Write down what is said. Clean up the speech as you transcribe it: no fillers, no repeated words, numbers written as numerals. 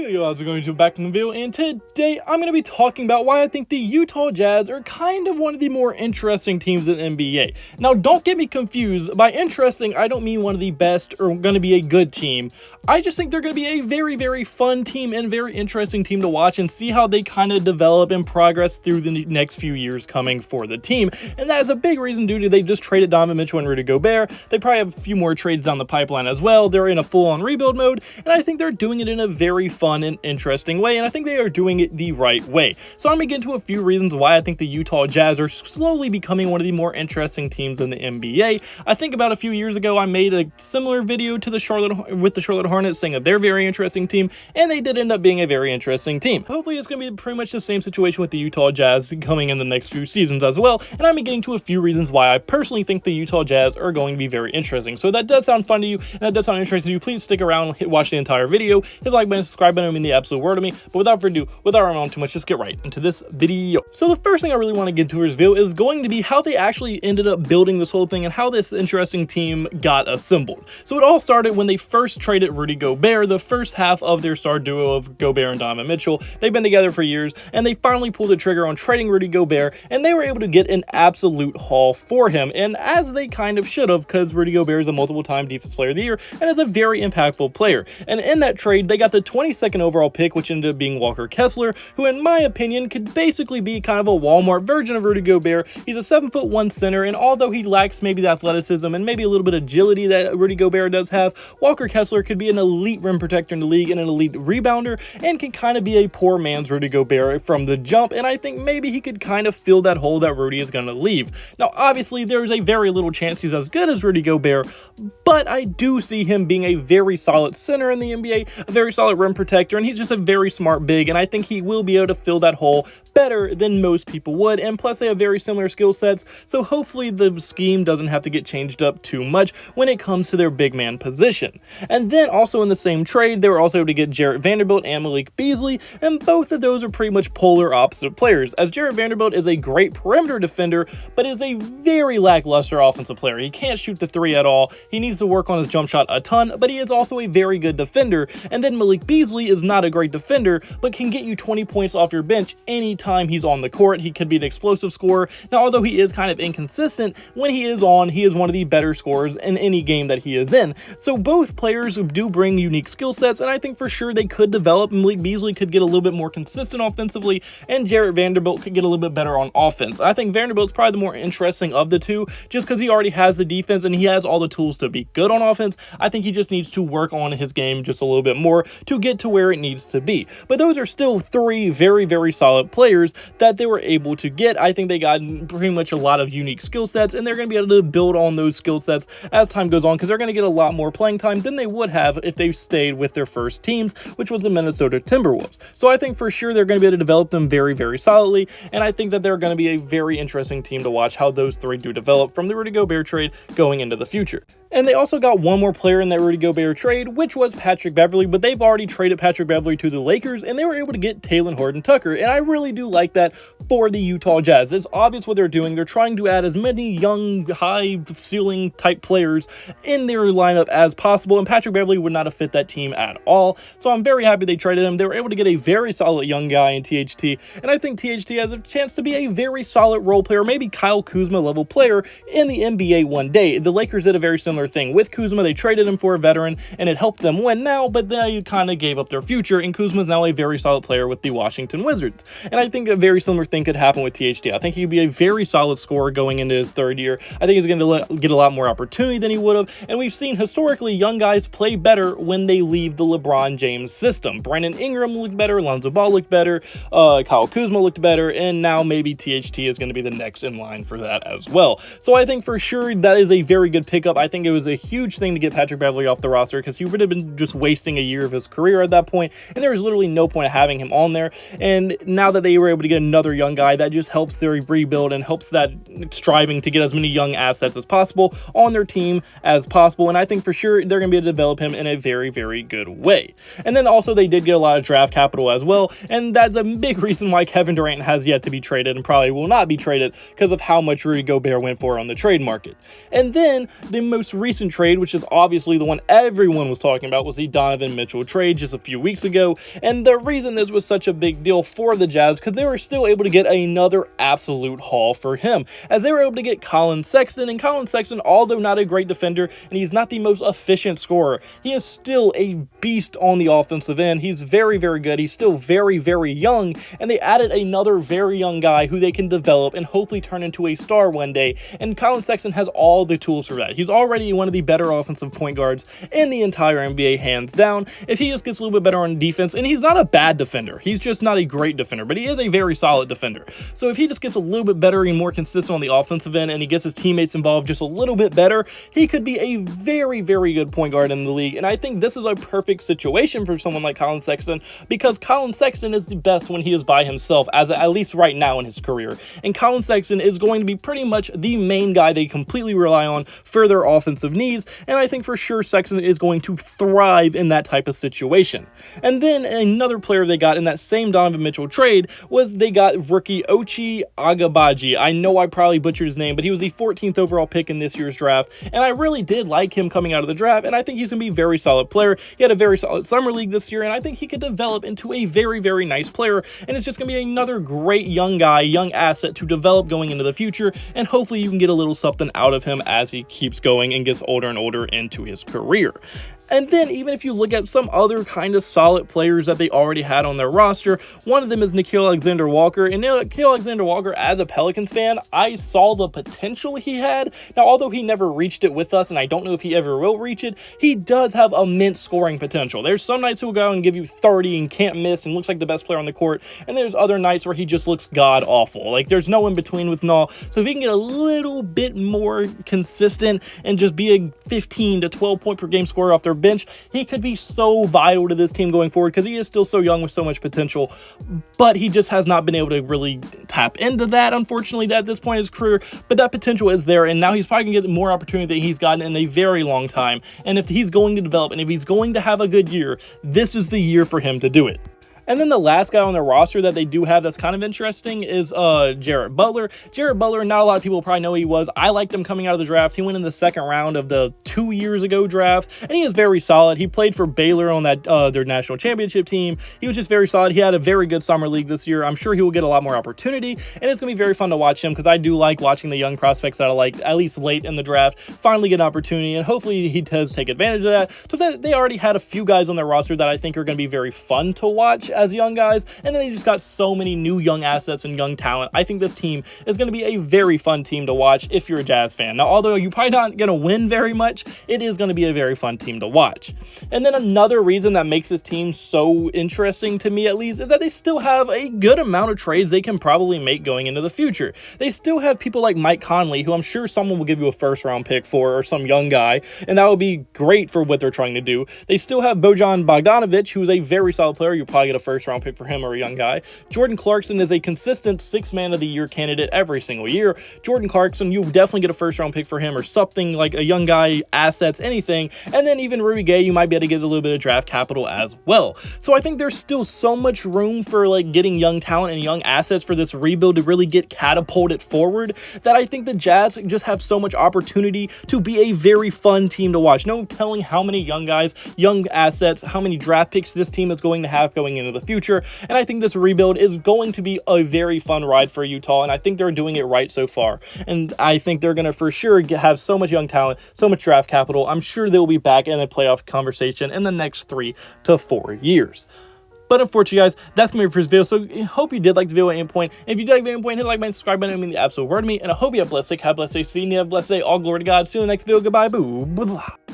Hey, how's it going? Back in the video, and today I'm going to be talking about why I think the Utah Jazz are kind of one of the more interesting teams in the NBA. Now, don't get me confused. By interesting, I don't mean one of the best or going to be a good team. I just think they're going to be a very, very fun team and very interesting team to watch and see how they kind of develop and progress through the next few years coming for the team. And that is a big reason due to they just traded Donovan Mitchell and Rudy Gobert. They probably have a few more trades down the pipeline as well. They're in a full-on rebuild mode, and I think they're doing it in a very fun and interesting way, and I think they are doing it the right way. So I'm going to get into a few reasons why I think the Utah Jazz are slowly becoming one of the more interesting teams in the NBA. I think about a few years ago I made a similar video to the Charlotte Hornets saying that they're a very interesting team, and they did end up being a very interesting team. Hopefully it's going to be pretty much the same situation with the Utah Jazz coming in the next few seasons as well, and I'm getting to a few reasons why I personally think the Utah Jazz are going to be very interesting. So if that does sound fun to you, and that does sound interesting to you, please stick around, watch the entire video, hit the like button, subscribe button, I mean the absolute word to me. But without further ado, without running on too much, just get right into this video. So the first thing I really want to get to this video is going to be how they actually ended up building this whole thing and how this interesting team got assembled. So it all started when they first traded Rudy Gobert, the first half of their star duo of Gobert and Donovan Mitchell. They've been together for years, and they finally pulled the trigger on trading Rudy Gobert, and they were able to get an absolute haul for him, and as they kind of should have, because Rudy Gobert is a multiple-time Defensive Player of the Year and is a very impactful player. And in that trade, they got the 22nd overall pick, which ended up being Walker Kessler, who in my opinion could basically be kind of a Walmart version of Rudy Gobert. He's a 7'1" center, and although he lacks maybe the athleticism and maybe a little bit of agility that Rudy Gobert does have, Walker Kessler could be an elite rim protector in the league and an elite rebounder, and can kind of be a poor man's Rudy Gobert from the jump, and I think maybe he could kind of fill that hole that Rudy is going to leave. Now obviously there's a very little chance he's as good as Rudy Gobert, but I do see him being a very solid center in the NBA, a very solid rim protector, and he's just a very smart big, and I think he will be able to fill that hole better than most people would, and plus they have very similar skill sets, so hopefully the scheme doesn't have to get changed up too much when it comes to their big man position. And then also in the same trade, they were also able to get Jarrett Vanderbilt and Malik Beasley, and both of those are pretty much polar opposite players, as Jarrett Vanderbilt is a great perimeter defender, but is a very lackluster offensive player. He can't shoot the three at all. He needs to work on his jump shot a ton, but he is also a very good defender. And then Malik Beasley is not a great defender, but can get you 20 points off your bench anytime he's on the court. He could be an explosive scorer. Now, although he is kind of inconsistent, when he is on, he is one of the better scorers in any game that he is in. So both players do bring unique skill sets, and I think for sure they could develop. Malik Beasley could get a little bit more consistent offensively, and Jarrett Vanderbilt could get a little bit better on offense. I think Vanderbilt's probably the more interesting of the two, just because he already has the defense and he has all the tools to be good on offense. I think he just needs to work on his game just a little bit more to get to where it needs to be. But those are still three very, very solid players that they were able to get. I think they got pretty much a lot of unique skill sets, and they're going to be able to build on those skill sets as time goes on, because they're going to get a lot more playing time than they would have if they stayed with their first teams, which was the Minnesota Timberwolves. So I think for sure they're going to be able to develop them very, very solidly, and I think that they're going to be a very interesting team to watch how those three do develop from the Rudy Gobert trade going into the future. And they also got one more player in that Rudy Gobert trade, which was Patrick Beverley, but they've already traded Patrick Beverley to the Lakers, and they were able to get Talen Horton-Tucker, and I really do like that for the Utah Jazz. It's obvious what they're doing. They're trying to add as many young, high-ceiling type players in their lineup as possible, and Patrick Beverley would not have fit that team at all, so I'm very happy they traded him. They were able to get a very solid young guy in THT, and I think THT has a chance to be a very solid role player, maybe Kyle Kuzma level player in the NBA one day. The Lakers did a very similar thing with Kuzma. They traded him for a veteran, and it helped them win now, but they kind of gave up their future, and Kuzma is now a very solid player with the Washington Wizards. And I think a very similar thing could happen with THT. I think he'd be a very solid scorer going into his third year. I think he's going to get a lot more opportunity than he would have, and we've seen historically young guys play better when they leave the LeBron James system. Brandon Ingram looked better, Lonzo Ball looked better, Kyle Kuzma looked better, and now maybe THT is going to be the next in line for that as well. So I think for sure that is a very good pickup. I think it was a huge thing to get Patrick Beverley off the roster, because he would have been just wasting a year of his career at that point, and there was literally no point of having him on there. And now that they were able to get another young guy, that just helps their rebuild and helps that striving to get as many young assets as possible on their team as possible, and I think for sure they're going to be able to develop him in a very, very good way. And then also they did get a lot of draft capital as well, and that's a big reason why Kevin Durant has yet to be traded and probably will not be traded, because of how much Rudy Gobert went for on the trade market. And then the most recent trade, which is obviously the one everyone was talking about, was the Donovan Mitchell trade just a few weeks ago. And the reason this was such a big deal for the Jazz, because they were still able to get another absolute haul for him, as they were able to get Colin Sexton. And Colin Sexton, although not a great defender, and he's not the most efficient scorer, he is still a beast on the offensive end. He's very, very good. He's still very, very young, and they added another very young guy who they can develop and hopefully turn into a star one day. And Colin Sexton has all the tools for that. He's already one of the better offensive point guards in the entire NBA, hands down. If he just gets a little bit better on defense, and he's not a bad defender, he's just not a great defender, but he is a very solid defender. So if he just gets a little bit better and more consistent on the offensive end, and he gets his teammates involved just a little bit better, he could be a very, very good point guard in the league. And I think this is a perfect situation for someone like Colin Sexton, because Colin Sexton is the best when he is by himself, at least right now in his career. And Colin Sexton is going to be pretty much the main guy they completely rely on for their offensive needs, and I think for sure Sexton is going to thrive in that type of situation. And then another player they got in that same Donovan Mitchell trade was they got rookie Ochai Agbaji. I know I probably butchered his name, but he was the 14th overall pick in this year's draft, and I really did like him coming out of the draft, and I think he's going to be a very solid player. He had a very solid summer league this year, and I think he could develop into a very, very nice player, and it's just going to be another great young guy, young asset to develop going into the future, and hopefully you can get a little something out of him as he keeps going and gets older and older into his career. And then even if you look at some other kind of solid players that they already had on their roster, one of them is Nickeil Alexander-Walker. And Nickeil Alexander-Walker, as a Pelicans fan, I saw the potential he had. Now, although he never reached it with us, and I don't know if he ever will reach it, he does have immense scoring potential. There's some nights he'll go out and give you 30 and can't miss and looks like the best player on the court, and there's other nights where he just looks god-awful. Like, there's no in-between with Null. So if he can get a little bit more consistent and just be a 15 to 12 point per game scorer off their bench, he could be so vital to this team going forward, because he is still so young with so much potential, but he just has not been able to really tap into that, unfortunately, at this point in his career. But that potential is there, and now he's probably gonna get more opportunity than he's gotten in a very long time. And if he's going to develop, and if he's going to have a good year, this is the year for him to do it. And then the last guy on their roster that they do have that's kind of interesting is Jarrett Butler. Jarrett Butler, not a lot of people probably know who he was. I liked him coming out of the draft. He went in the second round of the 2 years ago draft, and he is very solid. He played for Baylor on that their national championship team. He was just very solid. He had a very good summer league this year. I'm sure he will get a lot more opportunity, and it's going to be very fun to watch him, because I do like watching the young prospects that I like, at least late in the draft, finally get an opportunity, and hopefully he does take advantage of that. So they already had a few guys on their roster that I think are going to be very fun to watch as young guys, and then they just got so many new young assets and young talent. I think this team is going to be a very fun team to watch if you're a Jazz fan. Now, although you're probably not going to win very much, it is going to be a very fun team to watch. And then another reason that makes this team so interesting, to me at least, is that they still have a good amount of trades they can probably make going into the future. They still have people like Mike Conley, who I'm sure someone will give you a first-round pick for, or some young guy, and that would be great for what they're trying to do. They still have Bojan Bogdanovic, who's a very solid player. You'll probably get a first-round pick for him or a young guy. Jordan Clarkson is a consistent 6th Man of the Year candidate every single year. Jordan Clarkson, you'll definitely get a first-round pick for him, or something like a young guy, assets, anything. And then even Rudy Gay, you might be able to get a little bit of draft capital as well. So I think there's still so much room for like getting young talent and young assets for this rebuild to really get catapulted forward, that I think the Jazz just have so much opportunity to be a very fun team to watch. No telling how many young guys, young assets, how many draft picks this team is going to have going into the future. And I think this rebuild is going to be a very fun ride for Utah, and I think they're doing it right so far. And I think they're going to for sure have so much young talent, so much draft capital. I'm sure they'll be back in the playoff conversation in the next 3 to 4 years. But unfortunately, guys, that's my first video. So I hope you did like the video at any point. If you did like the video at any point, hit the like button, subscribe button. It means the absolute word to me. And I hope you have a blessed day. Have a blessed day. See you. Have a blessed day. All glory to God. See you in the next video. Goodbye. Boo. Blah, blah.